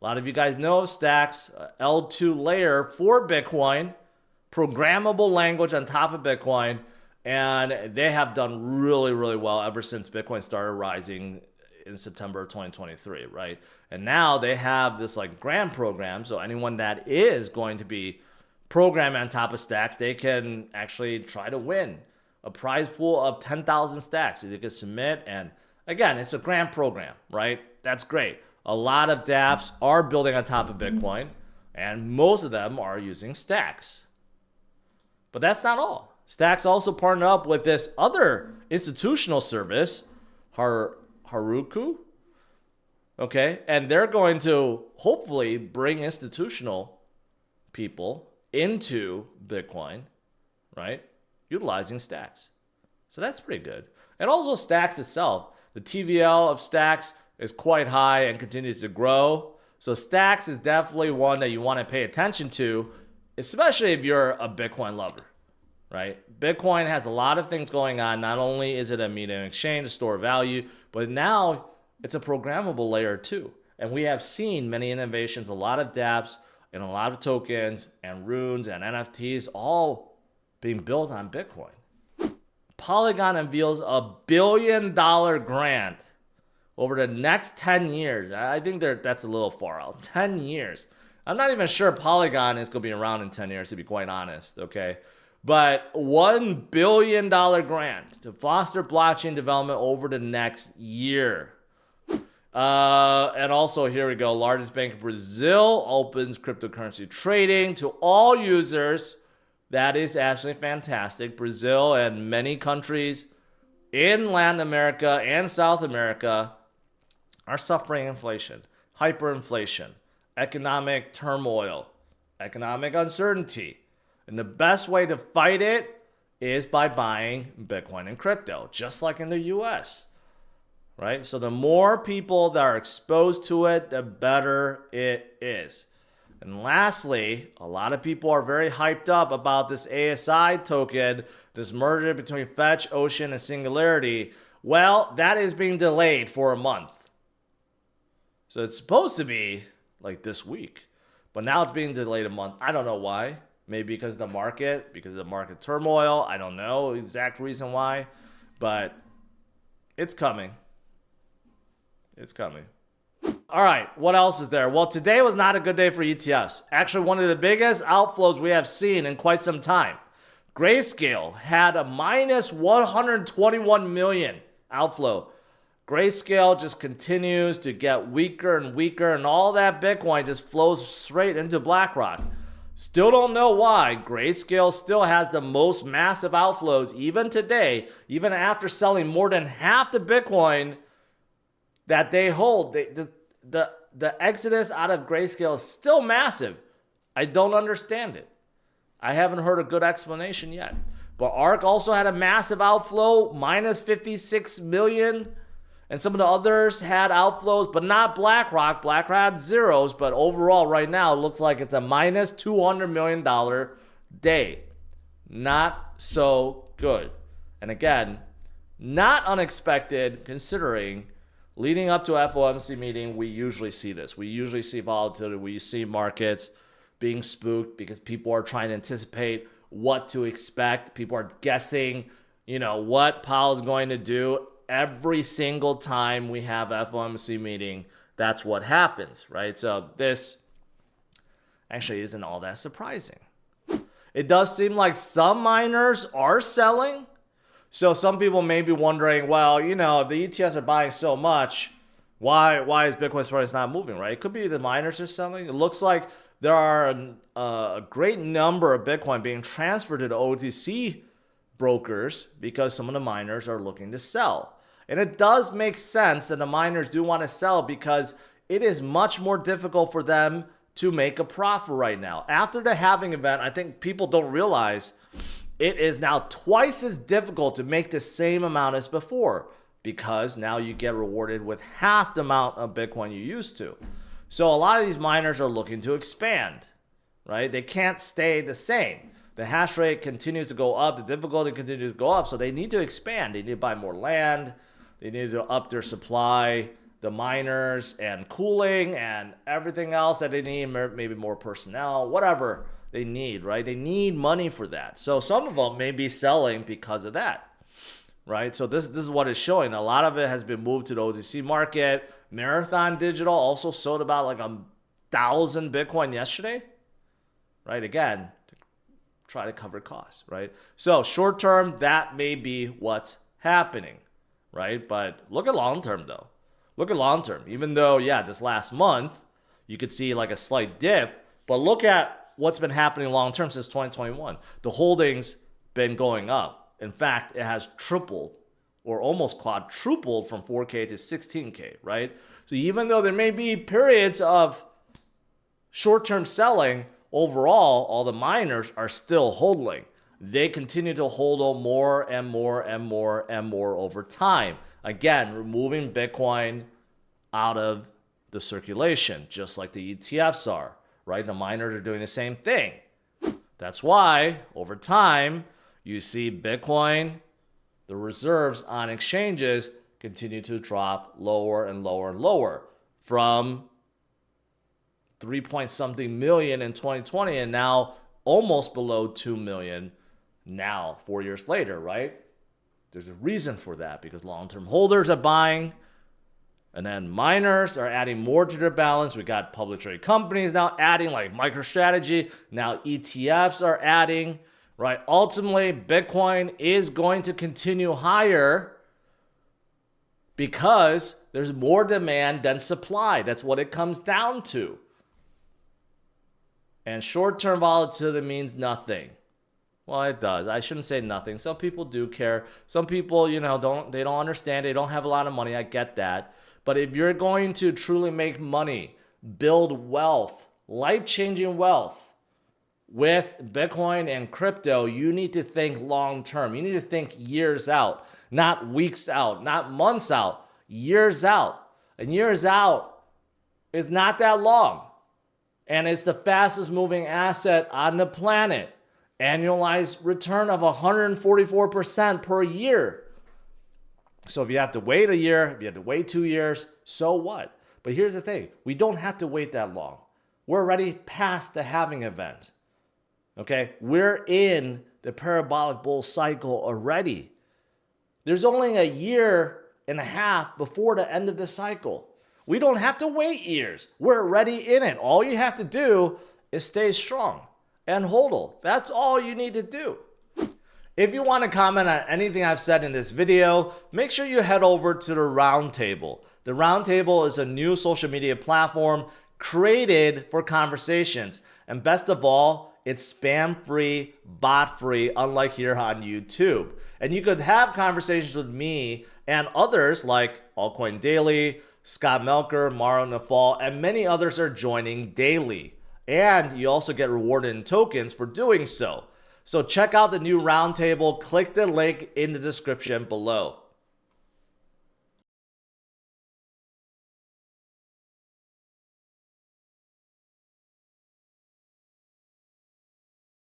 A lot of you guys know Stacks, L2 layer for Bitcoin, programmable language on top of Bitcoin, and they have done really, really well ever since Bitcoin started rising in September of 2023, right? And now they have this like grant program, so anyone that is going to be programmed on top of Stacks, they can actually try to win a prize pool of 10,000 stacks. So you can submit, and again, it's a grant program, right? That's great. A lot of dApps are building on top of Bitcoin, and most of them are using Stacks. But that's not all. Stacks also partnered up with this other institutional service, Haruku. Okay, and they're going to hopefully bring institutional people into Bitcoin, right? Utilizing Stacks. So that's pretty good. And also Stacks itself, the TVL of Stacks is quite high and continues to grow. So Stacks is definitely one that you want to pay attention to, especially if you're a Bitcoin lover, right? Bitcoin has a lot of things going on. Not only is it a medium exchange, a store of value, but now it's a programmable layer too. And we have seen many innovations, a lot of dApps and a lot of tokens and runes and NFTs all being built on Bitcoin. Polygon unveils $1 billion grant over the next 10 years. I think that's a little far out. 10 years. I'm not even sure Polygon is going to be around in 10 years, to be quite honest, okay? But $1 billion grant to foster blockchain development over the next year. And also, here we go. Largest bank in Brazil opens cryptocurrency trading to all users. That is absolutely fantastic. Brazil and many countries in Latin America and South America are suffering inflation, hyperinflation, economic turmoil, economic uncertainty. And the best way to fight it is by buying Bitcoin and crypto, just like in the US, right? So the more people that are exposed to it, the better it is. And lastly, a lot of people are very hyped up about this ASI token, this merger between Fetch, Ocean, and Singularity. Well, that is being delayed for a month. So it's supposed to be like this week, but now it's being delayed a month. I don't know why. Maybe because of the market, because of the market turmoil. I don't know the exact reason why, but it's coming. It's coming. All right, what else is there? Well, today was not a good day for ETFs. Actually, one of the biggest outflows we have seen in quite some time. Grayscale had a minus 121 million outflow. Grayscale just continues to get weaker and weaker, and all that Bitcoin just flows straight into BlackRock. Still don't know why. Grayscale still has the most massive outflows even today, even after selling more than half the Bitcoin that they hold. The exodus out of Grayscale is still massive. I don't understand it. I haven't heard a good explanation yet. But ARK also had a massive outflow, minus 56 million. And some of the others had outflows, but not BlackRock. BlackRock had zeros, but overall right now it looks like it's a minus $200 million day. Not so good. And again, not unexpected considering leading up to FOMC meeting, we usually see this. We usually see volatility. We see markets being spooked because people are trying to anticipate what to expect. People are guessing, what Powell's going to do. Every single time we have FOMC meeting, that's what happens, right? So this actually isn't all that surprising. It does seem like some miners are selling. So some people may be wondering, well, if the ETFs are buying so much, why is Bitcoin's price not moving, right? It could be the miners are selling. It looks like there are a great number of Bitcoin being transferred to the OTC brokers because some of the miners are looking to sell. And it does make sense that the miners do want to sell because it is much more difficult for them to make a profit right now. After the halving event, I think people don't realize it is now twice as difficult to make the same amount as before because now you get rewarded with half the amount of Bitcoin you used to. So a lot of these miners are looking to expand, right? They can't stay the same. The hash rate continues to go up. The difficulty continues to go up. So they need to expand. They need to buy more land. They need to up their supply. the miners and cooling and everything else that they need, maybe more personnel, whatever they need, right? They need money for that. So some of them may be selling because of that, right? So this is what it's showing. A lot of it has been moved to the OTC market. Marathon Digital also sold about like 1,000 Bitcoin yesterday, right? Again, to try to cover costs, right? So short term, that may be what's happening, right? But look at long term though. Look at long term. Even though, yeah, this last month, you could see like a slight dip, but look at what's been happening long term since 2021. The holdings been going up. In fact, it has tripled or almost quadrupled from 4K to 16K, right? So even though there may be periods of short-term selling, overall, all the miners are still holding. They continue to hold more and more and more and more over time. Again, removing Bitcoin out of the circulation, just like the ETFs are, right? The miners are doing the same thing. That's why, over time, you see Bitcoin, the reserves on exchanges, continue to drop lower and lower and lower from 3-point-something million in 2020 and now almost below 2 million now, 4 years later, right? There's a reason for that because long-term holders are buying and then miners are adding more to their balance. We got public trade companies now adding like MicroStrategy. Now ETFs are adding, right? Ultimately, Bitcoin is going to continue higher because there's more demand than supply. That's what it comes down to. And short-term volatility means nothing. Well, it does. I shouldn't say nothing. Some people do care. Some people, you know, don't understand. They don't have a lot of money. I get that. But if you're going to truly make money, build wealth, life-changing wealth with Bitcoin and crypto, you need to think long-term. You need to think years out, not weeks out, not months out, years out. And years out is not that long. And it's the fastest moving asset on the planet. Annualized return of 144% per year. So if you have to wait a year, if you have to wait 2 years, so what? But here's the thing. We don't have to wait that long. We're already past the halving event. Okay? We're in the parabolic bull cycle already. There's only a year and a half before the end of the cycle. We don't have to wait years. We're already in it. All you have to do is stay strong and hodl. That's all you need to do. If you want to comment on anything I've said in this video, make sure you head over to the Roundtable. The Roundtable is a new social media platform created for conversations. And best of all, it's spam-free, bot-free, unlike here on YouTube. And you could have conversations with me and others like Altcoin Daily, Scott Melker, Mauro Nafal, and many others are joining daily. And you also get rewarded in tokens for doing so. So check out the new Roundtable. Click the link in the description below.